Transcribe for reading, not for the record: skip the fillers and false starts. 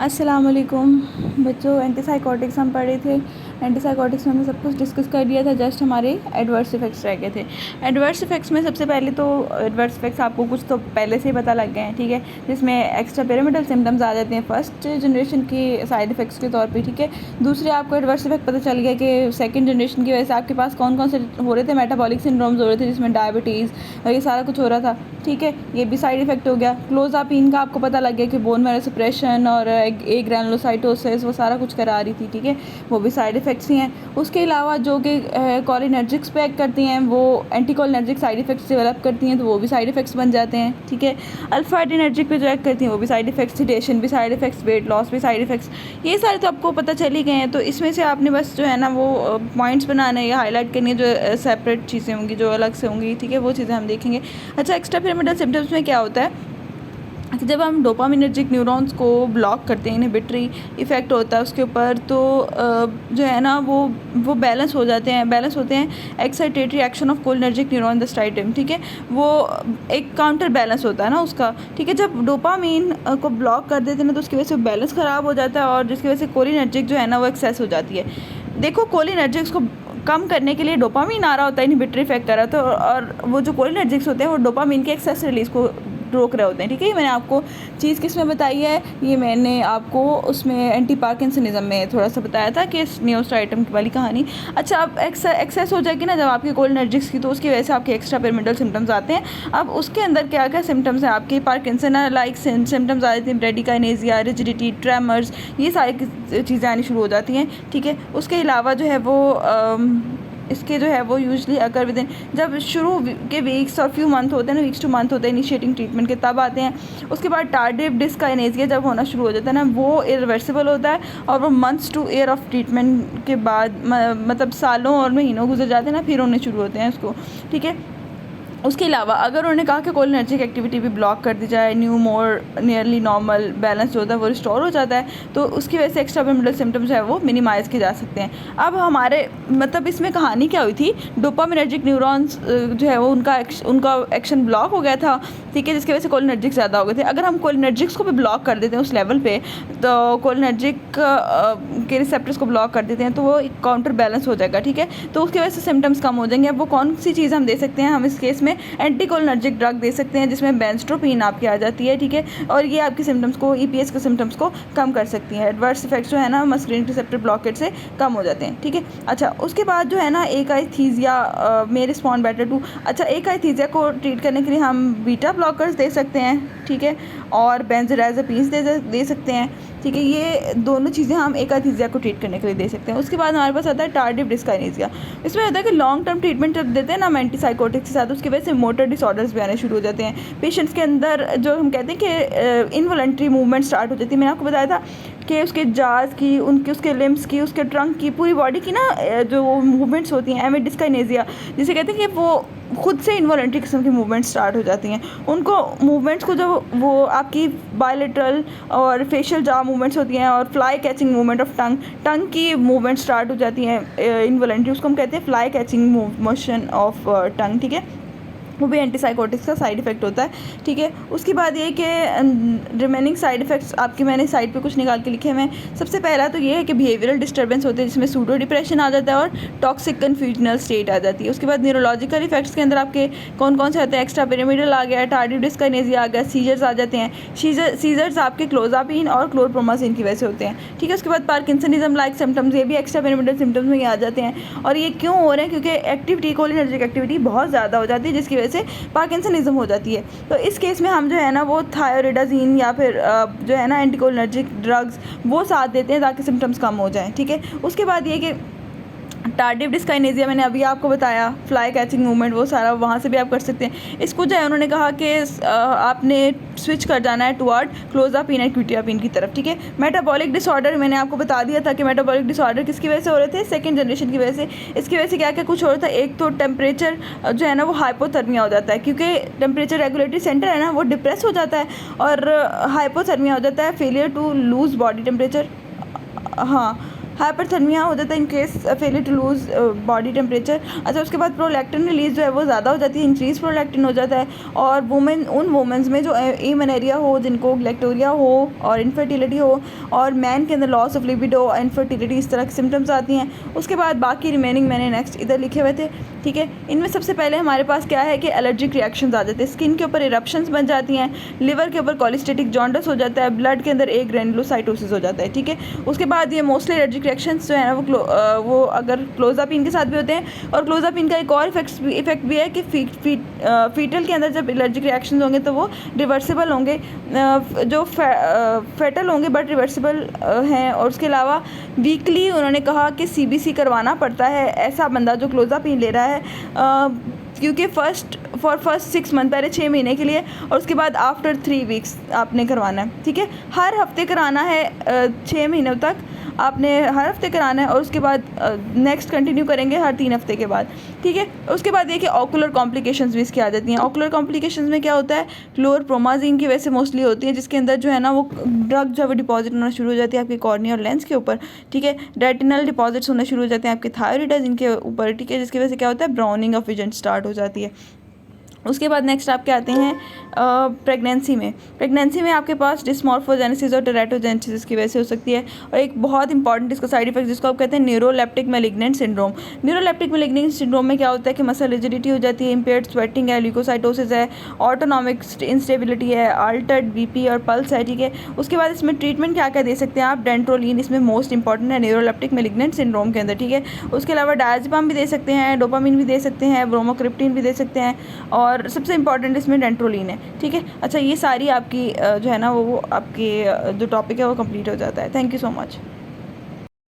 अस्सलाम वालेकुम बच्चों। एंटीसाइकोटिक्स हम पढ़े थे। एंटीसाइकोटिक्स में हमने सब कुछ डिस्कस कर दिया था, जस्ट हमारे एडवर्स इफेक्ट्स रह गए थे। एडवर्स इफेक्ट्स में सबसे पहले तो एडवर्स इफेक्ट्स आपको कुछ तो पहले से ही पता लग गए हैं, ठीक है, जिसमें एक्स्ट्रा पिरामिडल सिम्टम्स आ जाते हैं फर्स्ट जनरेशन की साइड इफेक्ट्स के तौर पे, ठीक है। दूसरे आपको एडवर्स इफेक्ट पता चल गया कि सेकंड जनरेशन की वजह से आपके पास कौन कौन से हो रहे थे, मेटाबॉलिक सिंड्रोम्स हो रहे थे जिसमें डायबिटीज़ और ये सारा कुछ हो रहा था, ठीक है, ये भी साइड इफेक्ट हो गया। क्लोज़ापिन का आपको पता लग गया कि बोन मैरो सप्रेशन और ए ग्रैनुलोसाइटोसिस वो सारा कुछ करा रही थी, ठीक है, वो भी साइड इफ़ेक्ट्स ही हैं। उसके अलावा जो कि कोलिनर्जिक्स पे एक्ट करती हैं वो एंटीकोलिनर्जिक साइड इफ़ेक्ट्स डेवलप करती हैं, तो वो भी साइड इफ़ेक्ट्स बन जाते हैं, ठीक है। अल्फा एडिनर्जिक पे जो एक्ट करती हैं वो भी साइड इफ़ेक्ट्स, सिडेशन भी साइड इफ़ेक्ट्स, वेट लॉस भी साइड इफ़ेक्ट्स, ये सारे तो आपको पता चल ही गए हैं। तो इसमें से आपने बस जो है ना वो पॉइंट्स बनाने हैं या हाईलाइट करनी है जो सेपरेट चीज़ें होंगी, जो अलग से होंगी, ठीक है, वो चीज़ें हम देखेंगे। अच्छा, एक्स्ट्रा पिरामिडल सिम्टम्स में क्या होता है कि जब हम डोपामिनर्जिक न्यूरॉन्स को ब्लॉक करते हैं, इनहिबिटरी इफ़ेक्ट होता है उसके ऊपर, तो जो है ना वो बैलेंस हो जाते हैं, बैलेंस होते हैं excitatory action of cholinergic neuron the striatum, ठीक है, वो एक काउंटर बैलेंस होता है ना उसका, ठीक है। जब डोपामीन को ब्लॉक कर देते हैं ना तो उसकी वजह से बैलेंस ख़राब हो जाता है और जिसकी वजह से कोलिनर्जिक जो है ना वो एक्सेस हो जाती है। देखो, कोलिनर्जिक्स को कम करने के लिए डोपामीन आ रहा होता है, इनहिबिटरी इफेक्ट कर रहा होता है, और वो जो कोलिनर्जिक्स होते हैं वो डोपामीन के एक्सेस रिलीज़ को रोक रहे होते हैं, ठीक है। ये मैंने आपको चीज़ किस में बताई है, ये मैंने आपको उसमें एंटी पार्किंसनिज्म में थोड़ा सा बताया था कि नियोस्ट्राइटम वाली कहानी। अच्छा, अब एक्सेस हो जाएगी ना जब आपकी कोलिनर्जिक्स की, तो उसकी वजह से आपके एक्स्ट्रा पिरामिडल सिम्टम्स आते हैं। अब उसके अंदर क्या क्या सिम्टम्स हैं आपके, पार्किंसन लाइक सिम्टम्स आ जाते हैं, ब्रेडिकाइनेजिया, रिजिडिटी, ट्रेमर्स, ये सारी चीज़ें आनी शुरू हो जाती हैं, ठीक है। उसके अलावा जो है वो इसके जो है वो यूजली अगर विदिन जब शुरू के वीक्स और फ्यू मंथ होते हैं ना, वीक्स टू मंथ होते हैं इनिशिएटिंग ट्रीटमेंट के, तब आते हैं। उसके बाद टार्डिव डिस्काइनेजिया जब होना शुरू हो जाता है ना, वो इरिवर्सिबल होता है और वो months two year of treatment के बाद मतलब सालों और महीनों गुजर जाते हैं ना, फिर होने शुरू होते हैं उसको, ठीक है। उसके अलावा अगर उन्होंने कहा कि कोलिनर्जिक एक्टिविटी भी ब्लॉक कर दी जाए, न्यू मोर नियरली नॉर्मल बैलेंस जो होता है वो रिस्टोर हो जाता है, तो उसकी वजह से एक्स्ट्रा पिरामिडल सिम्टम्स जो है वो मिनिमाइज़ किए जा सकते हैं। अब हमारे मतलब इसमें कहानी क्या हुई थी, डोपामिनर्जिक न्यूरॉन्स जो है वो उनका एक्शन ब्लॉक हो गया था, ठीक है, जिसकी वजह से कोलिनर्जिक ज़्यादा हो गए थे। अगर हम कोलिनर्जिक्स को भी ब्लॉक कर देते हैं उस लेवल पे, तो कोलिनर्जिक के रिसेप्टर्स को ब्लॉक कर देते हैं, तो वो एक काउंटर बैलेंस हो जाएगा, ठीक है, तो उसकी वजह से सिम्टम्स कम हो जाएंगे। अब वो कौन सी चीज़ हम दे सकते हैं, हम इस केस में एंटीकोलिनर्जिक ड्रग दे सकते हैं जिसमें बेंजट्रोपिन आपकी आ जाती है, ठीक है, और ये आपके सिम्टम्स को, ईपीएस के सिम्टम्स को कम कर सकती है। एडवर्स इफेक्ट्स जो है ना मस्कुलिन रिसेप्टर ब्लॉकेट से कम हो जाते हैं, ठीक है। अच्छा, उसके बाद जो है ना एकाइथीसिया मे रिस्पॉन्ड बेटर टू, अच्छा, एकाइथीसिया को ट्रीट करने के लिए हम बीटा ब्लॉकर्स दे सकते हैं, ठीक है, और बेंजोडाइज़ेपिन्स दे सकते हैं, ठीक है। ये दोनों चीज़ें हम एकाइथीसिया को ट्रीट करने के लिए दे सकते हैं। उसके बाद हमारे पास आता है टार्डिव डिस्काइनेसिया। इसमें होता है कि लॉन्ग टर्म ट्रीटमेंट जब देते हैं ना हम एंटीसाइकोटिक्स के साथ, उसकी वजह से मोटर डिसऑर्डर्स भी आने शुरू हो जाते हैं पेशेंट्स के अंदर, जो हम कहते हैं कि इनवॉलंटरी मूवमेंट स्टार्ट हो जाती है। मैंने आपको बताया था कि उसके जाज की, उसके लिम्स की, उसके ट्रंक की, पूरी बॉडी की ना जो मूवमेंट्स होती हैं, एमिड डिस्काइनेसिया जिसे कहते हैं कि वो खुद से इनवॉलंटरी किस्म की मूवमेंट स्टार्ट हो जाती हैं। उनको मूवमेंट्स को जब वो आपकी बायलेटरल और फेशियल जॉ मूवमेंट्स होती हैं और fly catching movement of tongue की मूवमेंट स्टार्ट हो जाती हैं इनवॉलंटरी, उसको हम कहते हैं fly catching motion of tongue, ठीक है, वो भी एंटीसाइकोटिक्स का साइड इफ़ेक्ट होता है, ठीक है। उसके बाद ये कि रिमेनिंग साइड इफ़ेक्ट्स आपके मैंने साइड पे कुछ निकाल के लिखे हैं। सबसे पहला तो ये है कि बिहेवियरल डिस्टर्बेंस होते हैं जिसमें सूडो डिप्रेशन आ जाता है और टॉक्सिक कन्फ्यूजनल स्टेट आ जाती है। उसके बाद न्यूरोलॉजिकल इफेक्ट्स के अंदर आपके कौन कौन से आते हैं, एक्स्ट्रा पिरामिडल आ गया, टार्डिव डिस्काइनेसिया आ गया, सीजर्स आ जाते हैं। सीजर्स आपके क्लोजापिन और क्लोरप्रोमासिन की वजह से होते हैं, ठीक है। उसके बाद पार्किंसनिज्म लाइक सिम्टम्स, ये भी एक्स्ट्रा पिरामिडल सिम्टम्स में ही आ जाते हैं, और ये क्यों हो रहे हैं, क्योंकि एक्टिविटी, कोलिनर्जिक एक्टिविटी बहुत ज़्यादा हो जाती है जिसकी वजह से पार्किंसनिज्म हो जाती है। तो इस केस में हम जो है ना वो थायरोइडाजीन या फिर जो है ना एंटीकोलिनर्जिक ड्रग्स वो साथ देते हैं ताकि सिम्टम्स कम हो जाएं, ठीक है। उसके बाद ये कि टार्डिव डिस्काइनेसिया मैंने अभी आपको बताया, फ्लाई कैचिंग मूवमेंट, वो सारा वहाँ से भी आप कर सकते हैं। इसको जो है उन्होंने कहा कि आपने स्विच कर जाना है टुवर्ड क्लोजापिन एंड क्यूटियापिन की तरफ, ठीक है। मेटाबॉलिक डिसऑर्डर मैंने आपको बता दिया था कि मेटाबॉलिक डिसऑर्डर किसकी वजह से हो रहे थे, सेकंड जनरेशन की वजह से। इसकी वजह से क्या क्या कुछ हो रहा था, एक तो टेम्परेचर जो है ना वो हाइपोथर्मिया हो जाता है, क्योंकि टेम्परेचर रेगुलेटरी सेंटर है ना वो डिप्रेस हो जाता है और हाइपोथर्मिया हो जाता है, failure to lose body temperature, हाँ, हाइपरथर्मिया हो जाता है in case failure to lose body temperature. अच्छा, उसके बाद प्रोलैक्टिन रिलीज़ जो है वो ज़्यादा हो जाती है, इंक्रीज प्रोलैक्टिन हो जाता है। और उन वुमेन्स में जो एमेनोरिया हो, जिनको ग्लैक्टोरिया हो और इनफर्टिलिटी हो, और मैन के अंदर लॉस ऑफ लिबिडो, इनफर्टिलिटी, इस तरह के सिम्टम्स आती हैं। उसके बाद बाकी रिमेनिंग मैंने नेक्स्ट इधर लिखे हुए थे, ठीक है। इनमें सबसे पहले हमारे पास क्या है कि एलर्जिक रिएक्शंस आ जाते हैं, स्किन के ऊपर इरप्शंस बन जाती हैं, लिवर के ऊपर कॉलिस्टेटिक जॉन्डिस हो जाता है, ब्लड के अंदर ग्रैनुलोसाइटोसिस हो जाता है, ठीक है। उसके बाद ये मोस्टली एलर्जिक रिएक्शंस जो है ना वो अगर क्लोज़ापिन के साथ भी होते हैं। और क्लोज़ापिन का एक और इफेक्ट भी है कि फीटल के अंदर जब एलर्जिक रिएक्शंस होंगे तो वो रिवर्सिबल होंगे, जो फेटल होंगे बट रिवर्सिबल हैं। और उसके अलावा वीकली उन्होंने कहा कि CBC करवाना पड़ता है ऐसा बंदा जो क्लोज़ापिन ले रहा है, क्योंकि फर्स्ट 6 मंथ, पहले 6 महीने के लिए, और उसके बाद आफ्टर 3 वीक्स आपने करवाना है, ठीक है। हर हफ्ते कराना है, 6 महीनों तक आपने हर हफ्ते कराना है, और उसके बाद नेक्स्ट कंटिन्यू करेंगे हर 3 हफ्ते के बाद, ठीक है। उसके बाद देखिए ऑकुलर कॉम्प्लिकेशंस भी इसकी आ जाती हैं। ऑकुलर कॉम्प्लिकेशंस में क्या होता है, क्लोरप्रोमाज़िन की वजह से मोस्टली होती है, जिसके अंदर जो है ना वो ड्रग जो है वो डिपॉजिट होना शुरू हो जाती है आपकी कॉर्निया और लेंस के ऊपर, ठीक है। रेटिनल डिपॉजिट्स होना शुरू हो जाते हैं आपके थायराइड इनके ऊपर, ठीक है, जिसकी वजह से क्या होता है, ब्राउनिंग ऑफ विजन स्टार्ट हो जाती है। उसके बाद नेक्स्ट आपके आते हैं प्रेगनेंसी में आपके पास डिस्मॉर्फोजेनेसिस और टेराटोजेनेसिस की वजह से हो सकती है। और एक बहुत इंपॉर्टेंट इसका साइड इफेक्ट जिसको आप कहते हैं neuroleptic malignant syndrome. Neuroleptic malignant syndrome में क्या होता है कि मसल रिजिडिटी हो जाती है, इम्पेयर्ड स्वेटिंग है, ल्यूकोसाइटोसिस है, ऑटोनॉमिक इंस्टेबिलिटी है, अल्टर्ड BP और पल्स है, ठीक है। उसके बाद इसमें ट्रीटमेंट क्या क्या दे सकते हैं आप, डेंट्रोलिन इसमें मोस्ट इंपॉर्टेंट है न्यूरोलेप्टिक मैलिग्नेंट सिंड्रोम के अंदर, ठीक है। उसके अलावा डायज़ेपाम भी दे सकते हैं, डोपामिन भी दे सकते हैं, ब्रोमोक्रिप्टिन भी दे सकते हैं, और सबसे इंपॉर्टेंट इसमें डेंट्रोलिन है, ठीक है। अच्छा, ये सारी आपकी जो है ना वो आपकी जो टॉपिक है वो कंप्लीट हो जाता है। Thank you so much.